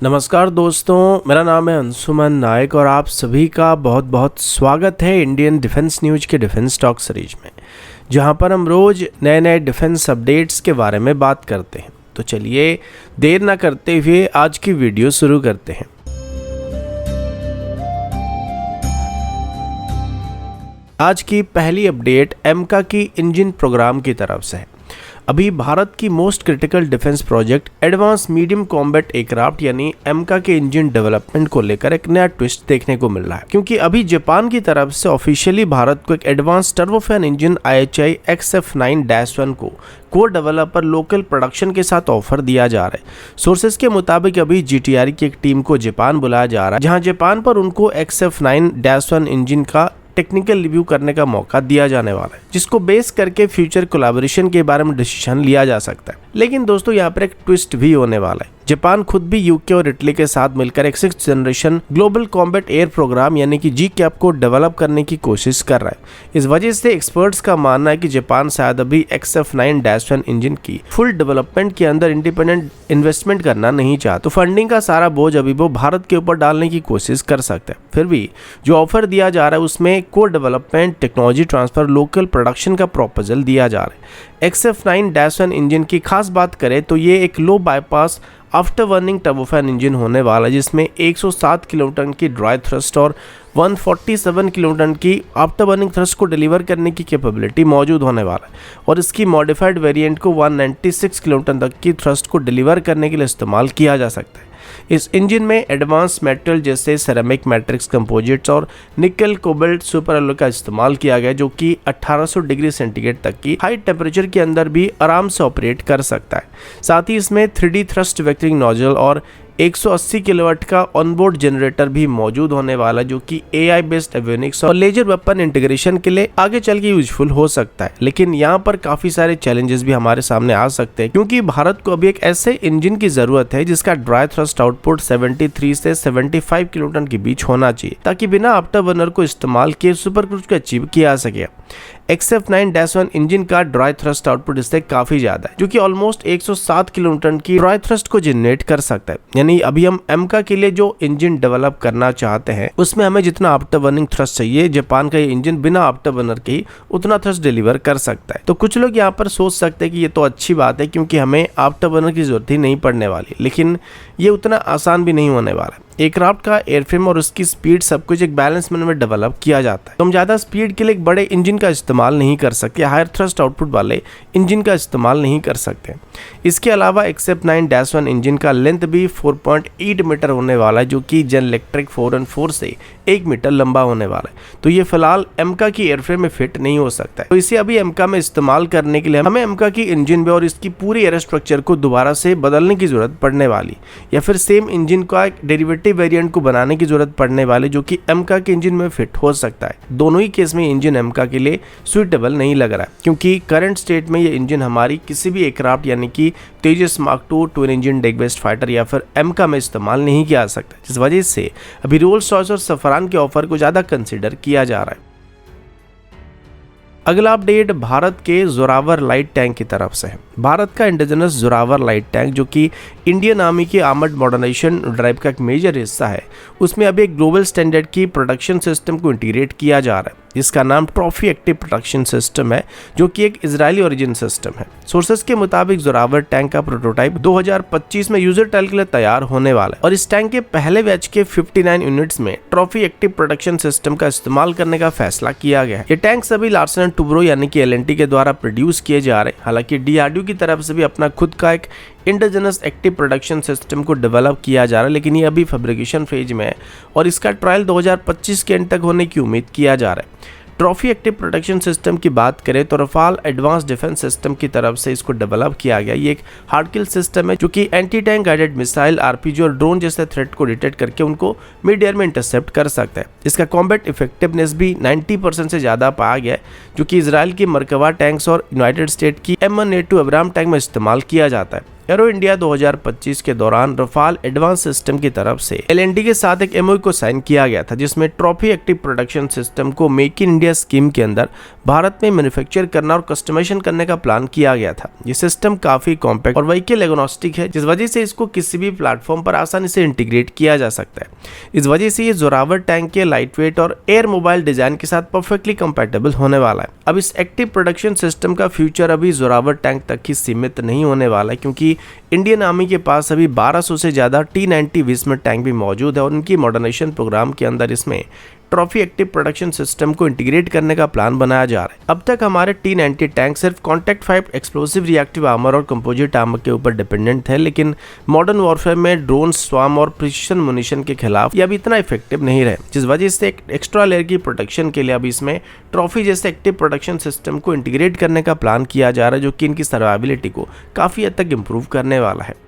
नमस्कार दोस्तों, मेरा नाम है अंशुमन नायक और आप सभी का बहुत बहुत स्वागत है इंडियन डिफेंस न्यूज के डिफेंस टॉक सीरीज में, जहां पर हम रोज नए नए डिफेंस अपडेट्स के बारे में बात करते हैं। तो चलिए देर ना करते हुए आज की वीडियो शुरू करते हैं। आज की पहली अपडेट एमका की इंजन प्रोग्राम की तरफ से है। अभी भारत की most critical defence project advance medium combat aircraft यानी एमका के इंजन डेवलपमेंट को लेकर एक नया ट्विस्ट देखने को मिल रहा है, क्योंकि अभी जापान की तरफ से ऑफिशियली भारत को एक advance turbofan engine IHI XF9-1 को डेवलपर लोकल प्रोडक्शन के साथ ऑफर दिया जा रहा है। सोर्सेज के मुताबिक अभी GTR की एक टीम को जापान बुलाया जा रहा है, जहां जापान पर उनको XF9-1 इंजन का टेक्निकल रिव्यू करने का मौका दिया जाने वाला है, जिसको बेस करके फ्यूचर कोलैबोरेशन के बारे में डिसीजन लिया जा सकता है। लेकिन दोस्तों यहाँ पर एक ट्विस्ट भी होने वाला है। जापान खुद भी यूके और इटली के साथ मिलकर एक 6th generation global combat air programme यानी कि GCAP को डेवलप करने की कोशिश कर रहा है। इस वजह से एक्सपर्ट्स का मानना है कि जापान शायद अभी XF9-1 इंजन की फुल डेवलपमेंट के अंदर इंडिपेंडेंट इन्वेस्टमेंट करना नहीं चाहता, तो फंडिंग का सारा बोझ अभी वो भारत के ऊपर डालने की कोशिश कर सकते हैं। फिर भी जो ऑफर दिया जा रहा है उसमें development, technology transfer, local production का प्रपोजल दिया जा रहा है। XF9-1 इंजन की खास बात करें तो ये एक low bypass afterburning turbofan engine होने वाला है, जिसमें 107 किलोन्यूटन की ड्राई थ्रस्ट और 147 किलोन्यूटन की आफ्टर बर्निंग थ्रस्ट को डिलीवर करने की कैपेबिलिटी मौजूद होने वाला है। और इसकी मॉडिफाइड वेरिएंट को 196 किलोन्यूटन तक की थ्रस्ट को डिलीवर करने के लिए इस्तेमाल किया जा सकता है। इस इंजन में एडवांस मेटल जैसे सेरेमिक मैट्रिक्स कंपोजिट्स और निकल कोबाल्ट सुपर एलॉय का इस्तेमाल किया गया, जो कि 1800 डिग्री सेंटीग्रेड तक की हाई टेम्परेचर के अंदर भी आराम से ऑपरेट कर सकता है। साथ ही इसमें 3D थ्रस्ट वेक्टरिंग नोजल और 180 किलोवाट का ऑनबोर्ड जनरेटर भी मौजूद होने वाला, जो कि AI बेस्ड एवियोनिक्स और लेजर वेपन इंटीग्रेशन के लिए आगे चल के यूजफुल हो सकता है। लेकिन यहाँ पर काफी सारे चैलेंजेस भी हमारे सामने आ सकते हैं, क्योंकि भारत को अभी एक ऐसे इंजन की जरूरत है जिसका ड्राई थ्रस्ट आउटपुट 73 से 75 किलोटन के बीच होना चाहिए, ताकि बिना आफ्टर बर्नर को इस्तेमाल किए सुपर क्रूज को अचीव किया जा सके। XF9-1 इंजन का ड्राई थ्रस्ट आउटपुट इससे काफी ज्यादा है, जो कि ऑलमोस्ट 107 किलोन्यूटन की ड्राई थ्रस्ट को जनरेट कर सकता है। यानी अभी हम एमका के लिए जो इंजन डेवलप करना चाहते हैं उसमें हमें जितना आफ्टर बर्निंग थ्रस्ट चाहिए, जापान का ये इंजन बिना आफ्टर बर्नर के ही उतना थ्रस्ट डिलीवर कर सकता है। तो कुछ लोग यहाँ पर सोच सकते हैं कि ये तो अच्छी बात है, क्योंकि हमें आफ्टर बर्नर की जरूरत ही नहीं पड़ने वाली, लेकिन ये उतना आसान भी नहीं होने वाला। एयरक्राफ्ट का एयरफ्रेम और उसकी स्पीड सब कुछ एक बैलेंस मैनर में डेवलप किया जाता है, तो हम ज्यादा स्पीड के लिए एक बड़े इंजन का इस्तेमाल नहीं कर सकते, हायर थ्रस्ट आउटपुट वाले इंजन का इस्तेमाल नहीं कर सकते। इसके अलावा XF9-1 इंजन का लेंथ भी 4.8 मीटर होने वाला है, जो कि जनरल इलेक्ट्रिक 414 से 1 मीटर लंबा होने वाला है। तो ये फिलहाल एमका की एयरफ्रेम में फिट नहीं हो सकता है, तो इसे अभी एमका में इस्तेमाल करने के लिए हमें एमका की इंजन में और इसकी पूरी एयर स्ट्रक्चर को दोबारा से बदलने की जरूरत पड़ने वाली, या फिर सेम इंजन का एक डेरिवेटिव वेरिएंट को बनाने की जरूरत पड़ने वाली, जो कि एमका के इंजन में फिट हो सकता है। दोनों ही केस में इंजन एमका के लिए सुइटेबल नहीं लग रहा है, क्योंकि करंट स्टेट में ये इंजन हमारी किसी भी एयरक्राफ्ट यानी कि Tejas mark 2 twin engine deck based fighter या फिर एमका में इस्तेमाल नहीं किया जा सकता, जिस वजह से अभी रोल्स रॉयस और सफरान के ऑफर को ज्यादा कंसिडर किया जा रहा है। अगला अपडेट भारत के जोरावर लाइट टैंक की तरफ से है। भारत का इंडिजिनस जोरावर लाइट टैंक, जो कि इंडियन आर्मी के आर्मर्ड मॉडर्नाइजेशन ड्राइव का एक मेजर हिस्सा है, उसमें अभी एक ग्लोबल स्टैंडर्ड की प्रोडक्शन सिस्टम को इंटीग्रेट किया जा रहा है, जिसका नाम ट्रॉफी एक्टिव प्रोडक्शन सिस्टम है, जो कि एक इजरायली ओरिजिन सिस्टम है। सोर्सेस के मुताबिक जोरावर टैंक का प्रोटोटाइप 2025 में यूजर ट्रायल के लिए तैयार होने वाला है, और इस टैंक के पहले बैच के 59 यूनिट्स में ट्रॉफी एक्टिव प्रोडक्शन सिस्टम का इस्तेमाल करने का फैसला किया गया है। ये टैंक सभी लार्सन एंड टुब्रो यानी कि LNT के द्वारा प्रोड्यूस किए जा रहे हैं। हालांकि DRDO की तरफ से भी अपना खुद का एक इंडिजिनस एक्टिव प्रोडक्शन सिस्टम को डेवलप किया जा रहा है, लेकिन ये अभी फैब्रिकेशन फेज में है और इसका ट्रायल 2025 के एंड तक होने की उम्मीद किया जा रहा है। ट्रॉफी एक्टिव प्रोटेक्शन सिस्टम की बात करें तो रफाल एडवांस डिफेंस सिस्टम की तरफ से इसको डेवलप किया गया। ये एक हार्ड किल सिस्टम है, जो कि anti tank guided missile, RPG और ड्रोन जैसे थ्रेट को डिटेक्ट करके उनको मिड एयर में इंटरसेप्ट कर सकता है। इसका कॉम्बैट इफेक्टिवनेस भी 90% से ज़्यादा पाया गया है, जो कि इसराइल की मरकवा टैंक्स और यूनाइटेड स्टेट की M1A2 अब्राम टैंक में इस्तेमाल किया जाता है। एरो इंडिया 2025 के दौरान रफाल एडवांस सिस्टम की तरफ से LNT के साथ एक MOU को साइन किया गया था, जिसमें ट्रॉफी एक्टिव प्रोडक्शन सिस्टम को मेक इन इंडिया स्कीम के अंदर भारत में मैन्युफैक्चर करना और कस्टमाइजेशन करने का प्लान किया गया था। ये सिस्टम काफी कॉम्पैक्ट और व्हीकल एग्नोस्टिक है, जिस वजह से इसको किसी भी प्लेटफॉर्म पर आसानी से इंटीग्रेट किया जा सकता है। इस वजह से ये जोरावर टैंक के लाइटवेट और एयर मोबाइल डिजाइन के साथ परफेक्टली कंपैटिबल होने वाला है। अब इस एक्टिव प्रोडक्शन सिस्टम का फ्यूचर अभी जोरावर टैंक तक ही सीमित नहीं होने वाला है, क्योंकि इंडियन आर्मी के पास अभी 1200 से ज्यादा T90 विस्मत टैंक भी मौजूद है और उनकी मॉडर्नाइजेशन प्रोग्राम के अंदर इसमें ट्रॉफी एक्टिव प्रोडक्शन सिस्टम को इंटीग्रेट करने का प्लान बनाया जा रहा है। अब तक हमारे T90 टैंक सिर्फ कॉन्टैक्ट 5 एक्सप्लोसिव रिएक्टिव आर्मर और कंपोजिट आर्मर के ऊपर डिपेंडेंट थे, लेकिन मॉडर्न वॉरफेयर में ड्रोन, स्वाम और प्रिसिशन मुनिशन के खिलाफ ये अभी इतना इफेक्टिव नहीं रहे, जिस वजह से एक एक्स्ट्रा लेयर की प्रोटेक्शन के लिए अभी इसमें ट्रॉफी जैसे एक्टिव प्रोडक्शन सिस्टम को इंटीग्रेट करने का प्लान किया जा रहा है, जो कि इनकी सर्वाइबिलिटी को काफी हद तक इंप्रूव करने वाला है।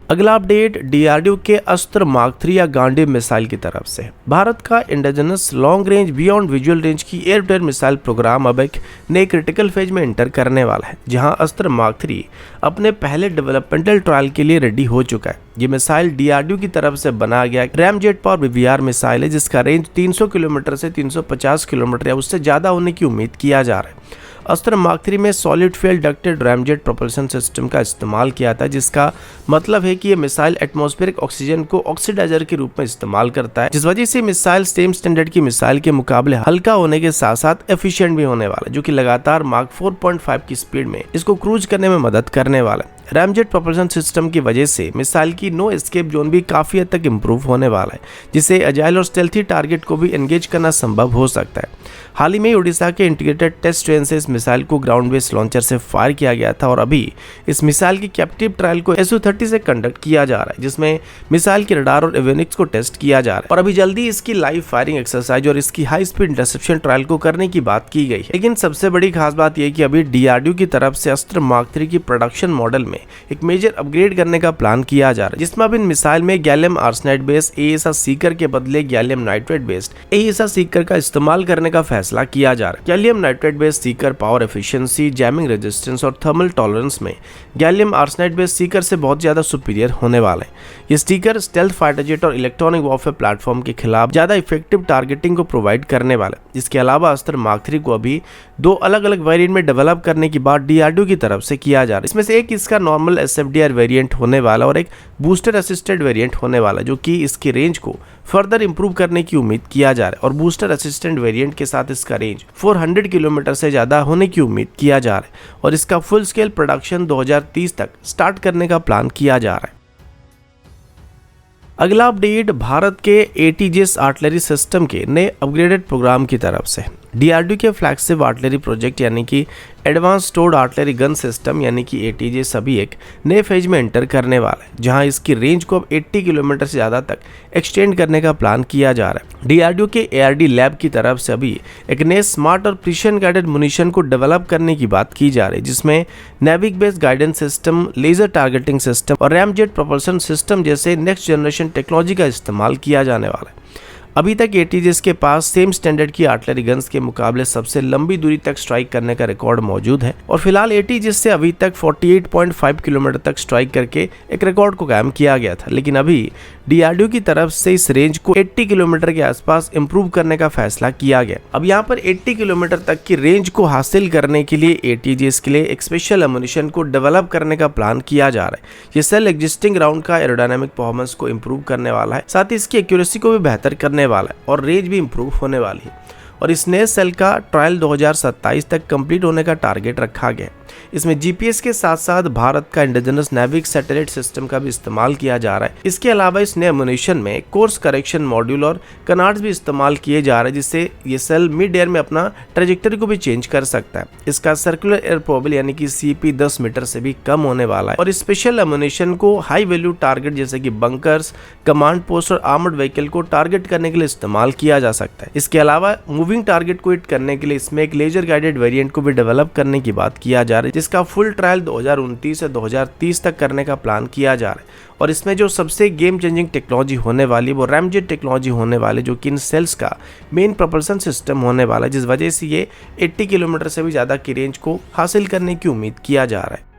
अगला अपडेट DRDO के अस्त्र मार्क 3 या गांडीव मिसाइल की तरफ से है। भारत का indigenous long range beyond visual range की air to air missile programme अब एक नए क्रिटिकल फेज में एंटर करने वाला है, जहां अस्त्र मार्क 3 अपने पहले डेवलपमेंटल ट्रायल के लिए रेडी हो चुका है। ये मिसाइल DRDO की तरफ से बनाया गया रैमजेट पावर BVR मिसाइल है, जिसका रेंज 300 किलोमीटर से 350 किलोमीटर या उससे ज्यादा होने की उम्मीद किया जा रहा है। अस्त्र मार्क 3 में solid fuel ducted ramjet propulsion system का इस्तेमाल किया था, जिसका मतलब है कि ये मिसाइल एटमॉस्फेरिक ऑक्सीजन को ऑक्सीडाइजर के रूप में इस्तेमाल करता है, जिस वजह से मिसाइल सेम स्टैंडर्ड की मिसाइल के मुकाबले हल्का होने के साथ साथ एफिशिएंट भी होने वाला है, जो कि लगातार मार्क 4.5 की स्पीड में इसको क्रूज करने में मदद करने वाला है। रैमजेट प्रोपल्शन सिस्टम की वजह से मिसाइल की नो एस्केप जोन भी काफी हद तक इंप्रूव होने वाला है, जिससे एजाइल और स्टेल्थी टारगेट को भी एंगेज करना संभव हो सकता है। हाल ही में उड़ीसा के इंटीग्रेटेड टेस्ट ट्रेन से इस मिसाइल को ग्राउंड बेस्ड लॉन्चर से फायर किया गया था और अभी इस मिसाइल की कैप्टिव ट्रायल को SU-30 से कंडक्ट किया जा रहा है, जिसमें मिसाइल के रडार और एवियोनिक्स को टेस्ट किया जा रहा है और अभी जल्दी इसकी लाइव फायरिंग एक्सरसाइज और इसकी हाई स्पीड इंटरसेप्शन ट्रायल को करने की बात की गई है। लेकिन सबसे बड़ी खास बात यह कि अभी DRDO की तरफ से अस्त्र मार्क 3 की प्रोडक्शन मॉडल में एक मेजर अपग्रेड करने का प्लान किया जा रहा है, जिसमें अब इन मिसाइल में gallium arsenide based AESA Sikar के बदले gallium nitrate based AESA Sikar का इस्तेमाल करने का फैसला किया जा रहा है। Gallium nitrate based Sikar power efficiency, jamming resistance और थर्मल टॉलरेंस में गैलियम आर्सेनाइड बेस्ड सीकर से बहुत ज्यादा सुपीरियर होने वाला है। ये स्टीकर स्टेल्थ फाइटर जेट और इलेक्ट्रॉनिक वॉरफेयर प्लेटफॉर्म के खिलाफ ज्यादा इफेक्टिव टारगेटिंग को प्रोवाइड करने वाला है। इसके अलावा अस्त्र मार्क 3 को अभी 2 अलग अलग वेरिएंट में डेवलप करने की बात DRDO की तरफ से किया जा रहा है। इसमें से एक इसका नॉर्मल SFDR वेरिएंट होने वाला और एक बूस्टर असिस्टेड वेरिएंट होने वाला, जो कि इसकी रेंज को फर्दर इंप्रूव करने की उम्मीद किया जा रहा है और बूस्टर असिस्टेंट वेरिएंट के साथ इसका रेंज 400 किलोमीटर से ज्यादा होने की उम्मीद किया जा रहा है और इसका फुल स्केल प्रोडक्शन 2030 तक स्टार्ट करने का प्लान किया जा रहा है। अगला अपडेट भारत के ATGS आर्टिलरी सिस्टम के नए अपग्रेडेड प्रोग्राम की तरफ से। DRDO के फ्लैगशिप आर्टिलरी प्रोजेक्ट यानी कि advance stored artillery gun system यानी कि ATGS अभी एक नए फेज में एंटर करने वाला है, जहां इसकी रेंज को अब 80 किलोमीटर से ज़्यादा तक एक्सटेंड करने का प्लान किया जा रहा है। DRDO के ARD लैब की तरफ से अभी एक नए स्मार्ट और प्रिसिशन गाइडेड मुनिशन को डेवलप करने की बात की जा रही है, जिसमें NavIC based guidance system, laser targeting system और रैमजेट प्रोपल्शन सिस्टम जैसे नेक्स्ट जनरेशन टेक्नोलॉजी का इस्तेमाल किया जाने वाला है। अभी तक ATGS के पास सेम स्टैंडर्ड की आर्टिलरी गन्स के मुकाबले सबसे लंबी दूरी तक स्ट्राइक करने का रिकॉर्ड मौजूद है और फिलहाल ATGS से अभी तक 48.5 किलोमीटर तक स्ट्राइक करके एक रिकॉर्ड को कायम किया गया था, लेकिन अभी DRDO की तरफ से इस रेंज को 80 किलोमीटर के आसपास इंप्रूव करने का फैसला किया गया। अब यहाँ पर 80 किलोमीटर तक की रेंज को हासिल करने के लिए ATGS के लिए एक स्पेशल एमुनिशन को डेवलप करने का प्लान किया जा रहा है। ये सेल एग्जिस्टिंग राउंड का एरोडायनामिक परफॉर्मेंस को इंप्रूव करने वाला है, साथ ही इसकी एक्यूरेसी को भी बेहतर करने वाला है और रेंज भी इंप्रूव होने वाली है और इस नए सेल का ट्रायल 2027 तक कंप्लीट होने का टारगेट रखा गया है। इसमें GPS के साथ साथ भारत का इंडिजिनस नेविक सैटेलाइट सिस्टम का भी इस्तेमाल किया जा रहा है। इसके अलावा इस नए एमुनिशन में कोर्स करेक्शन मॉड्यूल और कनार्ड्स भी इस्तेमाल किए जा रहे हैं, जिससे ये सेल मिड एयर में अपना ट्रेजेक्टरी को भी चेंज कर सकता है। इसका सर्कुलर एयर प्रोबेबल यानी कि CP 10 मीटर से भी कम होने वाला है और स्पेशल एमुनिशन को हाई वैल्यू टारगेट जैसे कि बंकर्स, कमांड पोस्ट और आर्मर्ड व्हीकल को टारगेट करने के लिए इस्तेमाल किया जा सकता है। इसके अलावा मूविंग टारगेट को हिट करने के लिए इसमें एक लेजर गाइडेड वेरिएंट को भी डेवलप करने की बात किया जा रहा है, जिसका फुल ट्रायल 2029 से 2030 तक करने का प्लान किया जा रहा है और इसमें जो सबसे गेम चेंजिंग टेक्नोलॉजी होने वाली वो रैमजेट टेक्नोलॉजी होने वाली, जो कि इन सेल्स का मेन प्रोपल्सन सिस्टम होने वाला है, जिस वजह से ये 80 किलोमीटर से भी ज़्यादा की रेंज को हासिल करने की उम्मीद किया जा रहा है।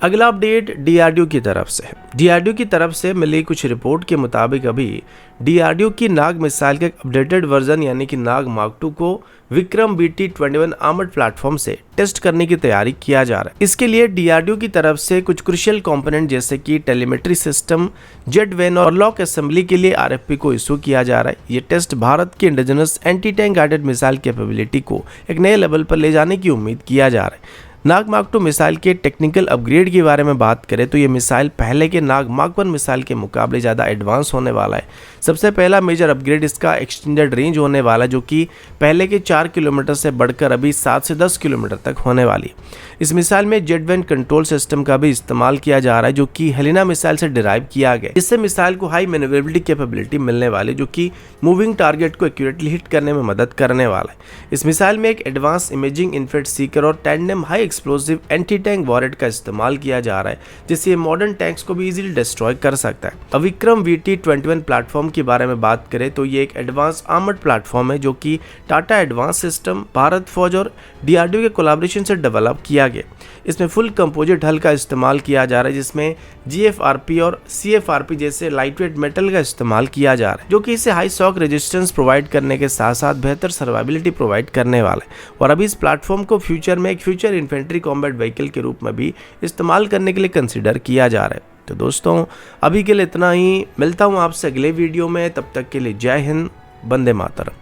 अगला अपडेट डीआरडीओ की तरफ से है। डीआरडीओ की तरफ से मिली कुछ रिपोर्ट के मुताबिक अभी डीआरडीओ की नाग मिसाइल के अपडेटेड वर्जन यानी कि नाग मार्क 2 को विक्रम BT-21 आर्मर्ड प्लेटफॉर्म से टेस्ट करने की तैयारी किया जा रहा है। इसके लिए डीआरडीओ की तरफ से कुछ क्रुशियल कंपोनेंट जैसे कि टेलीमेट्री सिस्टम, जेट वेन और लॉक असेंबली के लिए आरएफपी को इशू किया जा रहा है। ये टेस्ट भारत की indigenous anti tank guided missile capability को एक नए लेवल पर ले जाने की उम्मीद किया जा रहा है। नाग मार्क 2 मिसाइल के टेक्निकल अपग्रेड के बारे में बात करें तो ये मिसाइल पहले के नाग मार्क 1 मिसाइल के मुकाबले ज़्यादा एडवांस होने वाला है। सबसे पहला मेजर अपग्रेड इसका एक्सटेंडेड रेंज होने वाला है, जो कि पहले के 4 किलोमीटर से बढ़कर अभी 7 से 10 किलोमीटर तक होने वाली है। इस मिसाइल में जेट वेन कंट्रोल सिस्टम का भी इस्तेमाल किया जा रहा है, जो कि हेलिना मिसाइल से डिराइव किया गया। इससे मिसाइल को हाई मैन्यूवरेबिलिटी कैपेबिलिटी मिलने वाली, जो कि मूविंग टारगेट को एक्यूरेटली हिट करने में मदद करने वाला है। इस मिसाइल में एक एडवांस इमेजिंग इन्फेट सीकर और tandem high explosive anti tank warhead का इस्तेमाल किया जा रहा है, जिससे ये मॉडर्न टैंक्स को भी इजीली डिस्ट्रॉय कर सकता है। विक्रम BT-21 प्लेटफॉर्म के बारे में बात करें तो ये एक एडवांस आर्मर्ड प्लेटफॉर्म है, जो कि टाटा एडवांस सिस्टम, भारत फौज और डीआरडीओ के कोलैबोरेशन से डेवलप किया गया। इसमें फुल कंपोजिट हल का इस्तेमाल किया जा रहा है, जिसमें GFRP और CFRP जैसे लाइटवेट मेटल का इस्तेमाल किया जा रहा है, जो कि इसे हाई शॉक रेजिस्टेंस प्रोवाइड करने के साथ साथ बेहतर सर्वाइबिलिटी प्रोवाइड करने वाला है। और अभी इस प्लेटफॉर्म को फ्यूचर में एक फ्यूचर इन्फेंट्री कॉम्बैट व्हीकल के रूप में भी इस्तेमाल करने के लिए कंसिडर किया जा रहा है। तो दोस्तों अभी के लिए इतना ही, मिलता हूँ आपसे अगले वीडियो में, तब तक के लिए जय हिंद, वंदे मातरम।